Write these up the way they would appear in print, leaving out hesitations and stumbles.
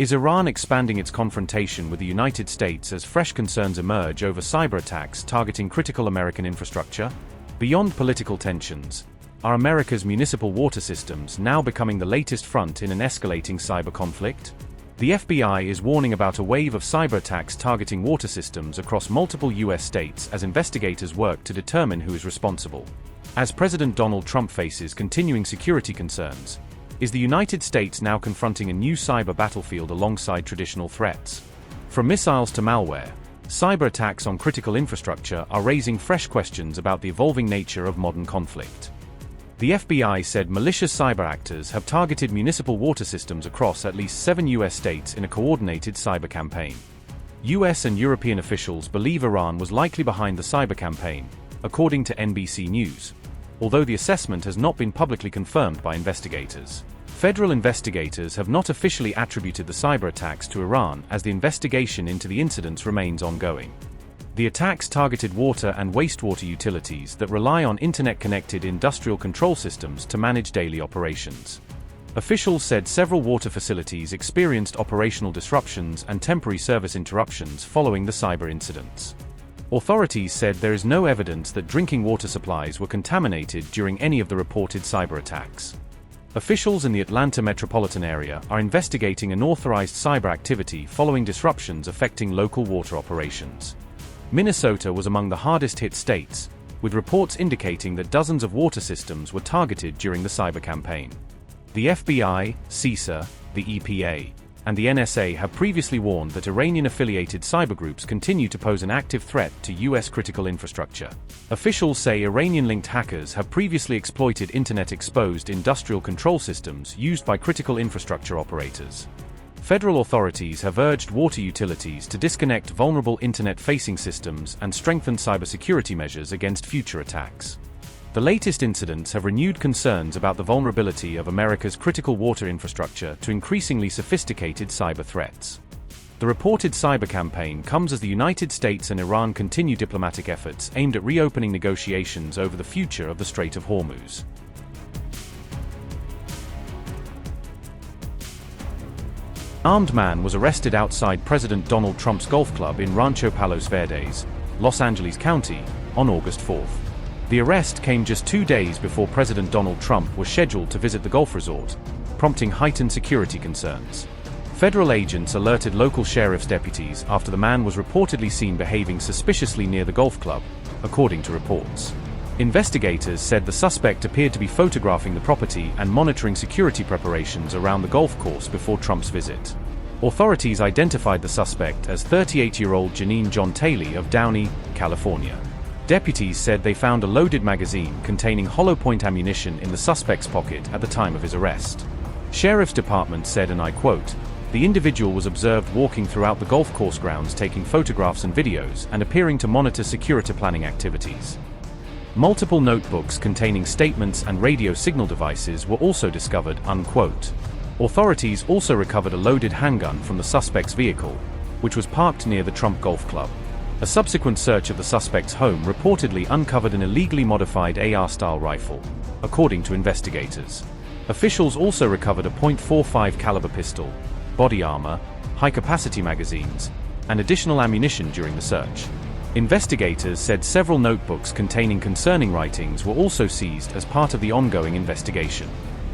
Is Iran expanding its confrontation with the United States as fresh concerns emerge over cyberattacks targeting critical American infrastructure? Beyond political tensions, are America's municipal water systems now becoming the latest front in an escalating cyber conflict? The FBI is warning about a wave of cyberattacks targeting water systems across multiple U.S. states as investigators work to determine who is responsible. As President Donald Trump faces continuing security concerns, is the United States now confronting a new cyber battlefield alongside traditional threats? From missiles to malware, cyber attacks on critical infrastructure are raising fresh questions about the evolving nature of modern conflict. The FBI said malicious cyber actors have targeted municipal water systems across at least 7 U.S. states in a coordinated cyber campaign. U.S. and European officials believe Iran was likely behind the cyber campaign, according to NBC News, although the assessment has not been publicly confirmed by investigators. Federal investigators have not officially attributed the cyber attacks to Iran, as the investigation into the incidents remains ongoing. The attacks targeted water and wastewater utilities that rely on internet-connected industrial control systems to manage daily operations. Officials said several water facilities experienced operational disruptions and temporary service interruptions following the cyber incidents. Authorities said there is no evidence that drinking water supplies were contaminated during any of the reported cyber attacks. Officials in the Atlanta metropolitan area are investigating unauthorized cyber activity following disruptions affecting local water operations. Minnesota was among the hardest-hit states, with reports indicating that dozens of water systems were targeted during the cyber campaign. The FBI, CISA, the EPA, and the NSA have previously warned that Iranian-affiliated cybergroups continue to pose an active threat to U.S. critical infrastructure. Officials say Iranian-linked hackers have previously exploited internet-exposed industrial control systems used by critical infrastructure operators. Federal authorities have urged water utilities to disconnect vulnerable internet-facing systems and strengthen cybersecurity measures against future attacks. The latest incidents have renewed concerns about the vulnerability of America's critical water infrastructure to increasingly sophisticated cyber threats. The reported cyber campaign comes as the United States and Iran continue diplomatic efforts aimed at reopening negotiations over the future of the Strait of Hormuz. An armed man was arrested outside President Donald Trump's golf club in Rancho Palos Verdes, Los Angeles County, on August 4th. The arrest came just 2 days before President Donald Trump was scheduled to visit the golf resort, prompting heightened security concerns. Federal agents alerted local sheriff's deputies after the man was reportedly seen behaving suspiciously near the golf club, according to reports. Investigators said the suspect appeared to be photographing the property and monitoring security preparations around the golf course before Trump's visit. Authorities identified the suspect as 38-year-old Janine John Taylor of Downey, California. Deputies said they found a loaded magazine containing hollow point ammunition in the suspect's pocket at the time of his arrest. Sheriff's Department said, and I quote, "The individual was observed walking throughout the golf course grounds taking photographs and videos and appearing to monitor security planning activities." Multiple notebooks containing statements and radio signal devices were also discovered, unquote. Authorities also recovered a loaded handgun from the suspect's vehicle, which was parked near the Trump Golf Club. A subsequent search of the suspect's home reportedly uncovered an illegally modified AR-style rifle, according to investigators. Officials also recovered a .45 caliber pistol, body armor, high-capacity magazines, and additional ammunition during the search. Investigators said several notebooks containing concerning writings were also seized as part of the ongoing investigation.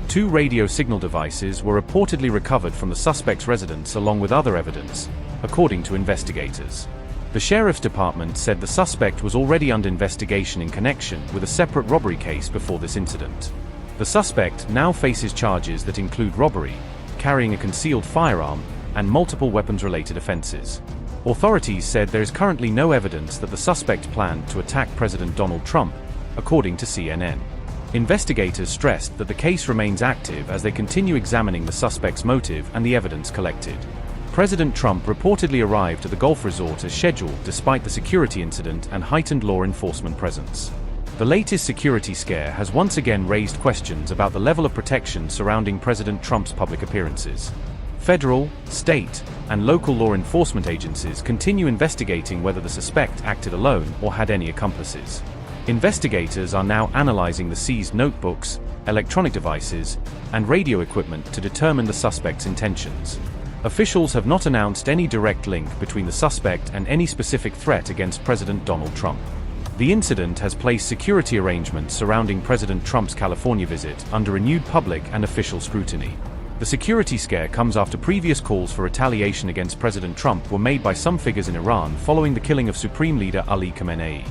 2 radio signal devices were reportedly recovered from the suspect's residence along with other evidence, according to investigators. The Sheriff's Department said the suspect was already under investigation in connection with a separate robbery case before this incident. The suspect now faces charges that include robbery, carrying a concealed firearm, and multiple weapons-related offenses. Authorities said there is currently no evidence that the suspect planned to attack President Donald Trump, according to CNN. Investigators stressed that the case remains active as they continue examining the suspect's motive and the evidence collected. President Trump reportedly arrived at the golf resort as scheduled despite the security incident and heightened law enforcement presence. The latest security scare has once again raised questions about the level of protection surrounding President Trump's public appearances. Federal, state, and local law enforcement agencies continue investigating whether the suspect acted alone or had any accomplices. Investigators are now analyzing the seized notebooks, electronic devices, and radio equipment to determine the suspect's intentions. Officials have not announced any direct link between the suspect and any specific threat against President Donald Trump. The incident has placed security arrangements surrounding President Trump's California visit under renewed public and official scrutiny. The security scare comes after previous calls for retaliation against President Trump were made by some figures in Iran following the killing of Supreme Leader Ali Khamenei.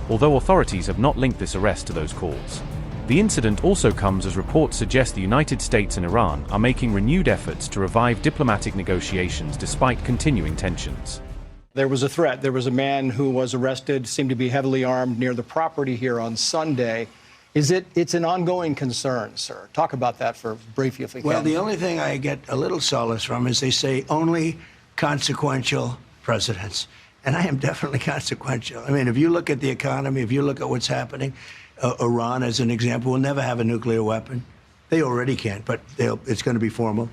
Although authorities have not linked this arrest to those calls. The incident also comes as reports suggest the United States and Iran are making renewed efforts to revive diplomatic negotiations despite continuing tensions. There was a threat. There was a man who was arrested, seemed to be heavily armed near the property here on Sunday. It's an ongoing concern, sir. Talk about that for briefly if we can. Well, the only thing I get a little solace from is they say only consequential presidents. And I am definitely consequential. I mean, if you look at the economy, if you look at what's happening, Iran, as an example, will never have a nuclear weapon. They already can't, but it's going to be formal.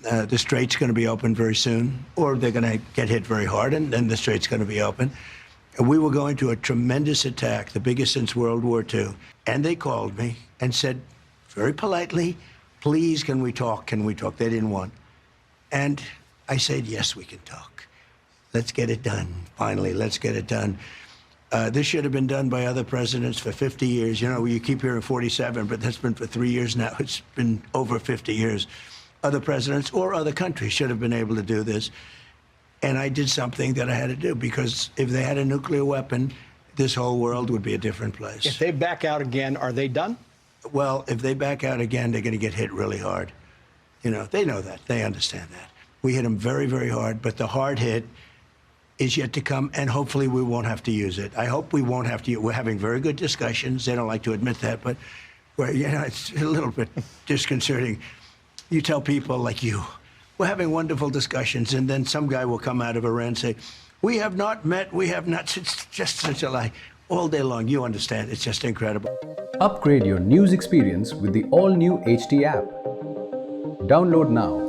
The Strait's going to be open very soon, or they're going to get hit very hard, and then the Strait's going to be open. And we were going to a tremendous attack, the biggest since World War II. And they called me and said, very politely, please, can we talk? Can we talk? They didn't want. And I said, yes, we can talk. Let's get it done. Finally, let's get it done. This should have been done by other presidents for 50 years. You know, you keep hearing 47, but that's been for 3 years now. It's been over 50 years. Other presidents or other countries should have been able to do this. And I did something that I had to do, because if they had a nuclear weapon, this whole world would be a different place. If they back out again, are they done? Well, if they back out again, they're going to get hit really hard. You know, they know that. They understand that. We hit them very, very hard, but the hard hit is yet to come, and hopefully we won't have to use it. I hope we won't have to. We're having very good discussions. They don't like to admit that, but it's a little bit disconcerting. You tell people like you, we're having wonderful discussions, and then some guy will come out of Iran and say, we have not met, we have not, it's just such a lie. All day long, you understand, it's just incredible. Upgrade your news experience with the all-new HT app. Download now.